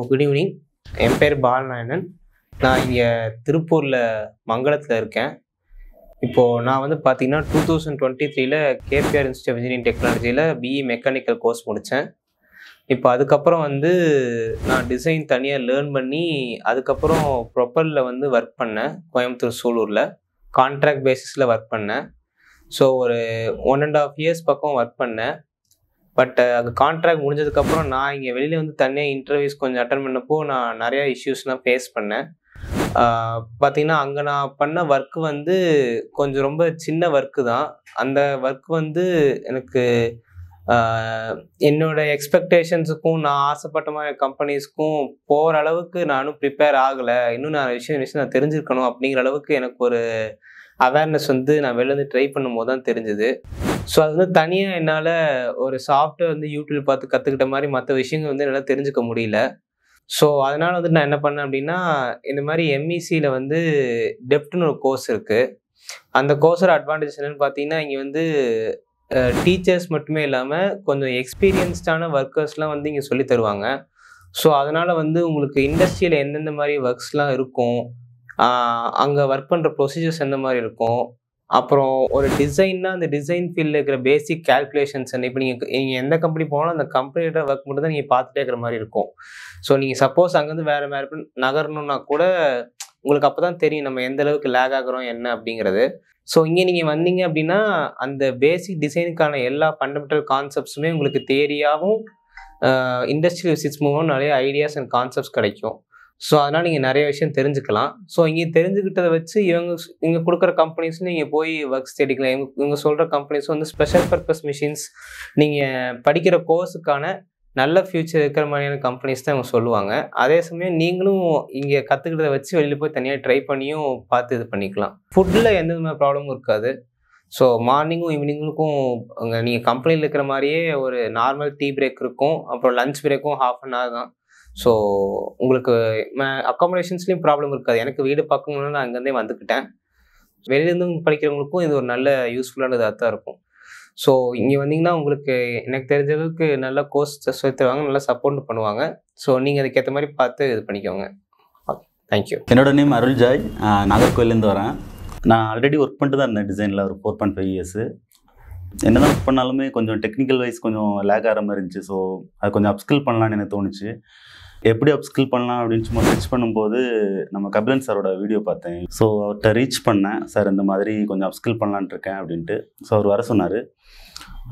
Good evening. என் பேர் பாலநாயணன். நான் இங்கே திருப்பூரில் மங்களத்தில் இருக்கேன். இப்போது நான் வந்து பார்த்தீங்கன்னா 2023 கேபிஆர் இன்ஸ்டியூட் ஆஃப் இன்ஜினியரிங் டெக்னாலஜியில் பிஇ மெக்கானிக்கல் கோர்ஸ் முடித்தேன். இப்போ அதுக்கப்புறம் வந்து நான் டிசைன் தனியாக லேர்ன் பண்ணி அதுக்கப்புறம் ப்ரொப்பலில் வந்து ஒர்க் பண்ணேன். கோயம்புத்தூர் சூலூரில் கான்ட்ராக்ட் பேசிஸில் ஒர்க் பண்ணேன். ஸோ ஒரு 1.5 இயர்ஸ் பக்கம் ஒர்க் பண்ணேன். பட் அது கான்ட்ராக்ட் முடிஞ்சதுக்கப்புறம் நான் இங்கே வெளியில் வந்து தனியாக இன்டர்வியூஸ் கொஞ்சம் அட்டன் பண்ணப்போ நான் நிறையா இஷ்யூஸ்லாம் ஃபேஸ் பண்ணேன். பார்த்திங்கன்னா அங்கே நான் பண்ண ஒர்க்கு வந்து கொஞ்சம் ரொம்ப சின்ன ஒர்க்கு தான். அந்த ஒர்க் வந்து எனக்கு என்னோட எக்ஸ்பெக்டேஷன்ஸுக்கும் நான் ஆசைப்பட்ட மாதிரி கம்பெனிஸ்க்கும் போகிற அளவுக்கு நானும் ப்ரிப்பேர் ஆகலை. இன்னும் நான் விஷயம் நான் தெரிஞ்சுருக்கணும் அப்படிங்கிற அளவுக்கு எனக்கு ஒரு அவேர்னஸ் வந்து நான் வெளில ட்ரை பண்ணும்போது தான் தெரிஞ்சுது. ஸோ அது வந்து தனியாக என்னால் ஒரு சாஃப்ட்வேர் வந்து யூடியூப் பார்த்து கற்றுக்கிட்ட மாதிரி மற்ற விஷயங்கள் வந்து என்னால் தெரிஞ்சுக்க முடியல. ஸோ அதனால் வந்து நான் என்ன பண்ணேன் அப்படின்னா, இந்த மாதிரி எம்இசியில் வந்து டெப்ட்னு ஒரு கோர்ஸ் இருக்குது. அந்த கோர்ஸோட அட்வான்டேஜ் என்னென்னு பார்த்தீங்கன்னா, இங்கே வந்து டீச்சர்ஸ் மட்டுமே இல்லாமல் கொஞ்சம் எக்ஸ்பீரியன்ஸ்டான ஒர்க்கர்ஸ்லாம் வந்து இங்கே சொல்லி தருவாங்க. ஸோ அதனால் வந்து உங்களுக்கு இண்டஸ்ட்ரியில் எந்தெந்த மாதிரி ஒர்க்ஸ்லாம் இருக்கும், அங்கே ஒர்க் பண்ணுற ப்ரொசீஜர்ஸ் எந்த மாதிரி இருக்கும், அப்புறம் ஒரு டிசைன்னா அந்த டிசைன் ஃபீல்டில் இருக்கிற பேசிக் கேல்குலேஷன்ஸ் என்ன. இப்போ நீங்கள் எந்த கம்பெனி போனாலும் அந்த கம்பெனியோட ஒர்க் மட்டும் தான் நீங்கள் பார்த்துட்டே இருக்கிற மாதிரி இருக்கும். ஸோ நீங்கள் சப்போஸ் அங்கேருந்து வேறு நகரணுன்னா கூட உங்களுக்கு அப்போ தான் தெரியும் நம்ம எந்த அளவுக்கு லேக் ஆகிறோம் என்ன அப்படிங்கிறது. ஸோ இங்கே நீங்கள் வந்தீங்க அப்படின்னா அந்த பேசிக் டிசைனுக்கான எல்லா ஃபண்டமெண்டல் கான்செப்ட்ஸுமே உங்களுக்கு தியரியாகவும் இண்டஸ்ட்ரியல் விசிட்ஸ் மூலம் நிறைய ஐடியாஸ் அண்ட் கான்செப்ட்ஸ் கிடைக்கும். ஸோ அதனால் நீங்கள் நிறைய விஷயம் தெரிஞ்சுக்கலாம். ஸோ இங்கே தெரிஞ்சுக்கிட்டதை வச்சு இவங்க கொடுக்குற கம்பெனிஸ் நீங்கள் போய் ஒர்க்ஸ் தேடிக்கலாம். இவங்க சொல்கிற கம்பெனிஸ் வந்து ஸ்பெஷல் பர்பஸ் மிஷின்ஸ் நீங்கள் படிக்கிற கோர்ஸுக்கான நல்ல ஃப்யூச்சர் இருக்கிற மாதிரியான கம்பெனிஸ் தான் இவங்க சொல்லுவாங்க. அதே சமயம் நீங்களும் இங்கே கற்றுக்கிட்டதை வச்சு வெளியில் போய் தனியாக ட்ரை பண்ணியும் பார்த்து இது பண்ணிக்கலாம். ஃபுட்டில் எந்த மாதிரி ப்ராப்ளமும் இருக்காது. ஸோ மார்னிங்கும் ஈவினிங்குக்கும் அங்கே நீங்கள் கம்பெனியில் இருக்கிற மாதிரியே ஒரு நார்மல் டீ பிரேக் இருக்கும். அப்புறம் லஞ்ச் பிரேக்கும் 1/2 an hour தான். ஸோ உங்களுக்கு அக்காமடேஷன்ஸ்லேயும் ப்ராப்ளம் இருக்காது. எனக்கு வீடு பார்க்கணுன்னு நான் அங்கேருந்தே வந்துக்கிட்டேன். வெளியிலேருந்து படிக்கிறவங்களுக்கும் இது ஒரு நல்ல யூஸ்ஃபுல்லானதாக தான் இருக்கும். ஸோ இங்கே வந்தீங்கன்னா உங்களுக்கு எனக்கு தெரிஞ்ச அளவுக்கு நல்ல கோர்ஸ் சொல்லி தருவாங்க, நல்லா சப்போர்ட் பண்ணுவாங்க. ஸோ நீங்கள் அதுக்கேற்ற மாதிரி பார்த்து இது பண்ணிக்கோங்க. தேங்க்யூ. என்னோட நேம் அருள்ஜாய். நாகர்கோயிலேருந்து வரேன். நான் ஆல்ரெடி ஒர்க் பண்ணிட்டு தான் இருந்தேன் டிசைனில் ஒரு 4.5 years. என்ன தான் ஒர்க் பண்ணாலுமே கொஞ்சம் டெக்னிக்கல் வைஸ் கொஞ்சம் லேக் ஆகிற மாதிரி இருந்துச்சு. ஸோ அது கொஞ்சம் அப்ஸ்கில் பண்ணலான்னு எனக்கு தோணுச்சு. எப்படி அப்ஸ்கில் பண்ணலாம் அப்படின்னு சும்மா சர்ச் பண்ணும்போது நம்ம கபிலன் சாரோட வீடியோ பார்த்தேன். ஸோ அவர்கிட்ட ரீச் பண்ணேன், சார் இந்த மாதிரி கொஞ்சம் அப்ஸ்கில் பண்ணலான்ட்டு இருக்கேன் அப்படின்ட்டு. ஸோ அவர் வர சொன்னார்.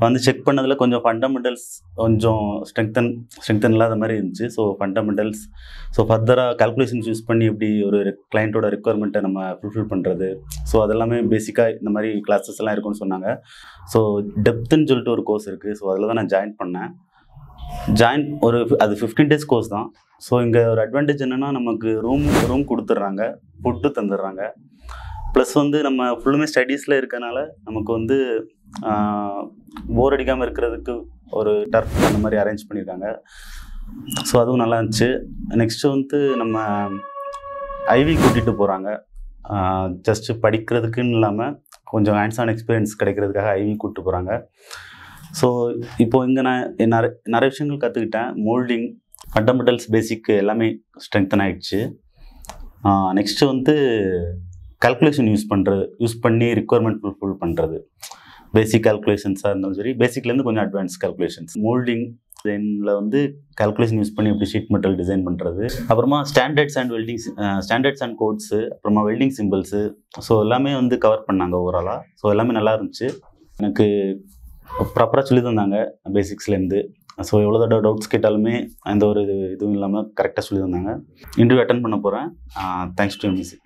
வந்து செக் பண்ணதில் கொஞ்சம் ஃபண்டமெண்டல்ஸ் கொஞ்சம் ஸ்ட்ரெங்தன் இல்லாத மாதிரி இருந்துச்சு. ஸோ ஃபண்டமெண்டல்ஸ், ஸோ ஃபர்தராக கால்குலேஷன்ஸ் யூஸ் பண்ணி எப்படி ஒரு கிளைண்ட்டோட ரெக்குவயர்மெண்ட்டை நம்ம ஃபுல்ஃபில் பண்ணுறது, ஸோ அதெல்லாமே பேசிக்காக இந்த மாதிரி கிளாஸஸ் எல்லாம் இருக்குன்னு சொன்னாங்க. ஸோ டெப்த்துன்னு சொல்லிட்டு ஒரு கோர்ஸ் இருக்குது. ஸோ அதில் தான் நான் ஜாயின் பண்ணேன். அது 15 days கோர்ஸ் தான். ஸோ இங்கே ஒரு அட்வான்டேஜ் என்னென்னா நமக்கு ரூம் கொடுத்துட்றாங்க, ஃபுட்டு தந்துடுறாங்க. ப்ளஸ் வந்து நம்ம ஃபுல்லுமே ஸ்டடீஸில் இருக்கனால நமக்கு வந்து போர் அடிக்காமல் இருக்கிறதுக்கு ஒரு டர்ஃப் அந்த மாதிரி அரேஞ்ச் பண்ணியிருக்காங்க. ஸோ அதுவும் நல்லா இருந்துச்சு. நெக்ஸ்ட்டு வந்து நம்ம ஐவி கூட்டிகிட்டு போகிறாங்க. ஜஸ்ட்டு படிக்கிறதுக்குன்னு இல்லாமல் கொஞ்சம் ஹேண்ட்ஸ் ஆன் எக்ஸ்பீரியன்ஸ் கிடைக்கிறதுக்காக ஐவி கூப்பிட்டு போகிறாங்க. ஸோ இப்போது இங்கே நான் நிறைய விஷயங்கள் கற்றுக்கிட்டேன். மோல்டிங், ஃபண்டமெண்டல்ஸ், பேசிக் எல்லாமே ஸ்ட்ரெங்தன் ஆகிடுச்சு. நெக்ஸ்ட்டு வந்து கால்குலேஷன் யூஸ் பண்ணி ரிக்குவயர்மெண்ட் ஃபுல்ஃபில் பண்ணுறது. பேசிக் கால்குலேஷன்ஸாக இருந்தாலும் சரி, பேசிக்லேருந்து கொஞ்சம் அட்வான்ஸ் கால்குலேஷன்ஸ். மோல்டிங் டிசைனில் வந்து கால்குலேஷன் யூஸ் பண்ணி எப்படி ஷீட் மெட்டல் டிசைன் பண்ணுறது, அப்புறமா ஸ்டாண்டர்ட்ஸ் அண்ட் கோட்ஸு, அப்புறமா வெல்டிங் சிம்பிள்ஸு. ஸோ எல்லாமே வந்து கவர் பண்ணாங்க ஓவராலாக. ஸோ எல்லாமே நல்லா இருந்துச்சு. எனக்கு ப்ராப்பராக சொல்லி தந்தாங்க பேசிக்ஸ்லேருந்து. ஸோ எவ்வளோ தடவை டவுட்ஸ் கேட்டாலுமே எந்த ஒரு இதுவும் இல்லாமல் கரெக்டாக சொல்லி தந்தாங்க. இன்டர்வியூ அட்டன் பண்ண போகிறேன். Thanks to MEC.